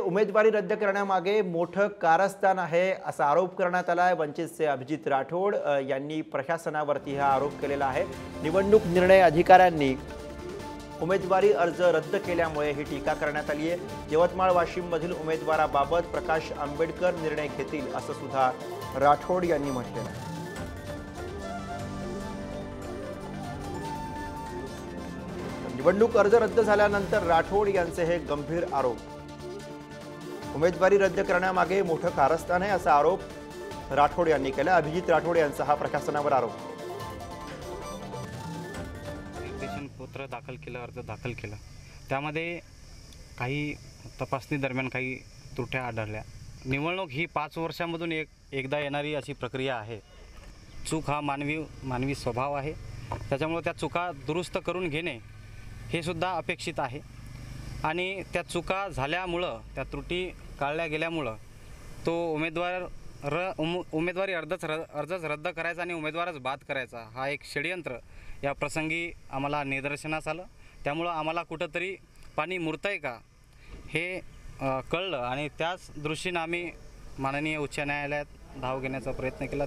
उमेदवारी रद्द करण्यामागे मोठं कारस्थान आहे असा आरोप करण्यात आला आहे। वंचितचे अभिजित राठोड यांनी प्रशासनावरती हा आरोप केलेला आहे। निवडणूक निर्णय अधिकाऱ्यांनी उमेदवारी अर्ज रद्द केल्यामुळे ही टीका करण्यात आली आहे। यवतमाळ वाशिम मधील उमेदवाराबाबत प्रकाश आंबेडकर निर्णय घेतील असं सुद्धा राठोड यांनी म्हटलेलं आहे। निवडणूक अर्ज रद्द झाल्यानंतर राठोड यांचे हे गंभीर आरोप। उमेदवारी रद्द करण्यामागे मोठं कारस्थान आहे असा आरोप राठोड यांनी केला। अभिजित राठोड यांचा हा प्रशासनावर आरोप। पत्र दाखल केलं, अर्ज दाखल केला, त्यामध्ये काही तपासणी दरम्यान काही त्रुट्या आढळल्या। निवडणूक ही 5 वर्षांमधून एकदा येणारी अशी प्रक्रिया आहे। चूक हा मानवी स्वभाव आहे, त्याच्यामुळे त्या चुका दुरुस्त करून घेणे हे सुद्धा अपेक्षित आहे। आणि त्या चुका झाल्यामुळं, त्या त्रुटी काढल्या गेल्यामुळं तो उमेदवारी अर्जच रद्द करायचा आणि उमेदवारच बाद करायचा हा एक षडयंत्र या प्रसंगी आम्हाला निदर्शनास आलं। त्यामुळं आम्हाला कुठंतरी पाणी मुरतंय का हे कळलं आणि त्याच दृष्टीने आम्ही माननीय उच्च न्यायालयात धाव घेण्याचा प्रयत्न केला।